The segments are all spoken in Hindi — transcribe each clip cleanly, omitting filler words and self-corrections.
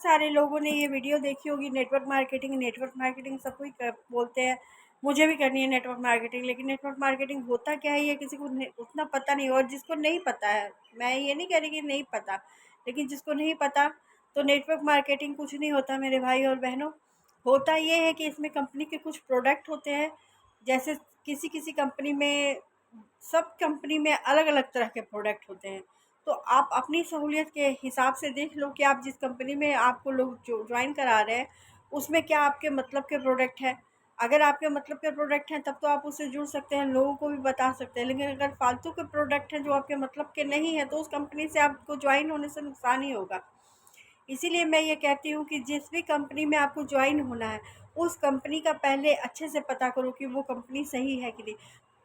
सारे लोगों ने ये वीडियो देखी होगी। नेटवर्क मार्केटिंग सब कोई बोलते हैं, मुझे भी करनी है नेटवर्क मार्केटिंग। लेकिन नेटवर्क मार्केटिंग होता क्या है ये किसी को उतना पता नहीं। और जिसको नहीं पता है, मैं ये नहीं कह रही कि नहीं पता, लेकिन जिसको नहीं पता, तो नेटवर्क मार्केटिंग कुछ नहीं होता मेरे भाई और बहनों। होता ये है कि इसमें कंपनी के कुछ प्रोडक्ट होते हैं। जैसे किसी किसी कंपनी में, सब कंपनी में अलग अलग तरह के प्रोडक्ट होते हैं। तो आप अपनी सहूलियत के हिसाब से देख लो कि आप जिस कंपनी में आपको लोग जो ज्वाइन करा रहे हैं, उसमें क्या आपके मतलब के प्रोडक्ट हैं। अगर आपके मतलब के प्रोडक्ट हैं तब तो आप उससे जुड़ सकते हैं, लोगों को भी बता सकते हैं। लेकिन अगर फालतू के प्रोडक्ट हैं जो आपके मतलब के नहीं है, तो उस कंपनी से आपको ज्वाइन होने से नुकसान ही होगा। इसीलिए मैं ये कहती हूँ कि जिस भी कंपनी में आपको ज्वाइन होना है, उस कंपनी का पहले अच्छे से पता करो कि वो कंपनी सही है कि नहीं।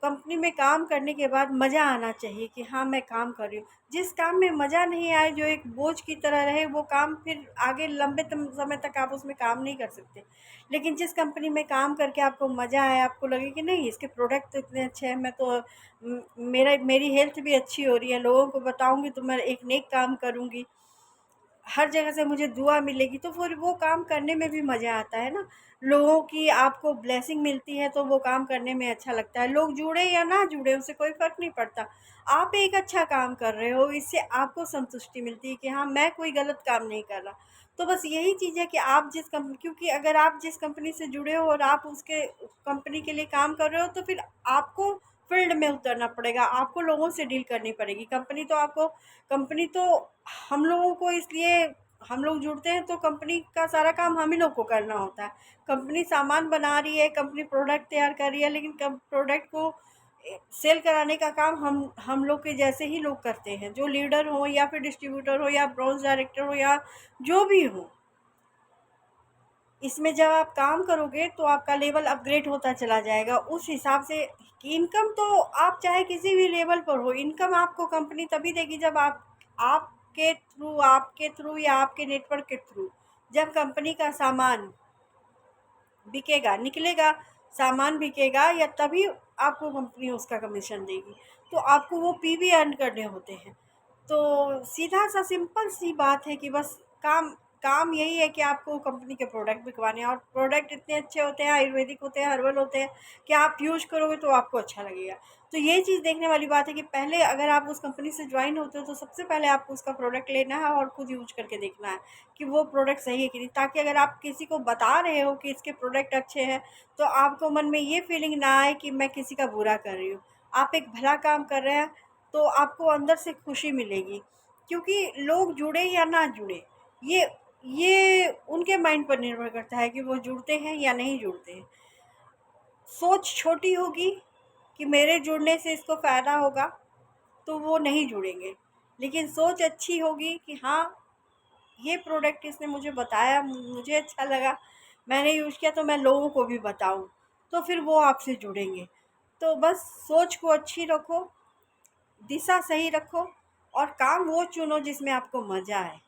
कंपनी में काम करने के बाद मज़ा आना चाहिए कि हाँ, मैं काम कर रही हूँ। जिस काम में मज़ा नहीं आए, जो एक बोझ की तरह रहे, वो काम फिर आगे लंबे समय तक आप उसमें काम नहीं कर सकते। लेकिन जिस कंपनी में काम करके आपको मज़ा आए, आपको लगे कि नहीं, इसके प्रोडक्ट तो इतने अच्छे हैं, मैं तो मेरी हेल्थ भी अच्छी हो रही है, लोगों को बताऊँगी तो मैं एक नेक काम करूँगी, हर जगह से मुझे दुआ मिलेगी, तो फिर वो काम करने में भी मज़ा आता है ना। लोगों की आपको ब्लेसिंग मिलती है तो वो काम करने में अच्छा लगता है। लोग जुड़े या ना जुड़े, उससे कोई फ़र्क नहीं पड़ता। आप एक अच्छा काम कर रहे हो, इससे आपको संतुष्टि मिलती है कि हाँ, मैं कोई गलत काम नहीं कर रहा। तो बस यही चीज़ है कि आप जिस कंपनी, क्योंकि अगर आप जिस कंपनी से जुड़े हो और आप उसके कंपनी के लिए काम कर रहे हो, तो फिर आपको फील्ड में उतरना पड़ेगा, आपको लोगों से डील करनी पड़ेगी। कंपनी तो हम लोगों को, इसलिए हम लोग जुड़ते हैं तो कंपनी का सारा काम हम ही लोग को करना होता है। कंपनी सामान बना रही है, कंपनी प्रोडक्ट तैयार कर रही है, लेकिन प्रोडक्ट को सेल कराने का काम हम लोग के जैसे ही लोग करते हैं, जो लीडर हो या फिर डिस्ट्रीब्यूटर हो या ब्रांच डायरेक्टर हो या जो भी हो। इसमें जब आप काम करोगे तो आपका लेवल अपग्रेड होता चला जाएगा उस हिसाब से। कि इनकम तो आप चाहे किसी भी लेवल पर हो, इनकम आपको कंपनी तभी देगी जब आपके थ्रू या आपके नेटवर्क के थ्रू जब कंपनी का सामान बिकेगा, निकलेगा, सामान बिकेगा, या तभी आपको कंपनी उसका कमीशन देगी। तो आपको वो पीवी अर्न करने होते हैं। तो सीधा सा सिंपल सी बात है कि बस काम काम यही है कि आपको कंपनी के प्रोडक्ट बिकवाने हैं। और प्रोडक्ट इतने अच्छे होते हैं, आयुर्वेदिक होते हैं, हर्बल होते हैं, कि आप यूज करोगे तो आपको अच्छा लगेगा। तो ये चीज़ देखने वाली बात है कि पहले अगर आप उस कंपनी से ज्वाइन होते हो तो सबसे पहले आपको उसका प्रोडक्ट लेना है और खुद यूज करके देखना है कि वो प्रोडक्ट सही है कि नहीं। ताकि अगर आप किसी को बता रहे हो कि इसके प्रोडक्ट अच्छे हैं, तो आपको मन में ये फीलिंग ना आए कि मैं किसी का बुरा कर रही हूँ। आप एक भला काम कर रहे हैं तो आपको अंदर से खुशी मिलेगी। क्योंकि लोग जुड़े या ना जुड़े, ये उनके माइंड पर निर्भर करता है कि वो जुड़ते हैं या नहीं जुड़ते हैं। सोच छोटी होगी कि मेरे जुड़ने से इसको फ़ायदा होगा, तो वो नहीं जुड़ेंगे। लेकिन सोच अच्छी होगी कि हाँ, ये प्रोडक्ट इसने मुझे बताया, मुझे अच्छा लगा, मैंने यूज़ किया, तो मैं लोगों को भी बताऊँ, तो फिर वो आपसे जुड़ेंगे। तो बस सोच को अच्छी रखो, दिशा सही रखो, और काम वो चुनो जिसमें आपको मज़ा आए।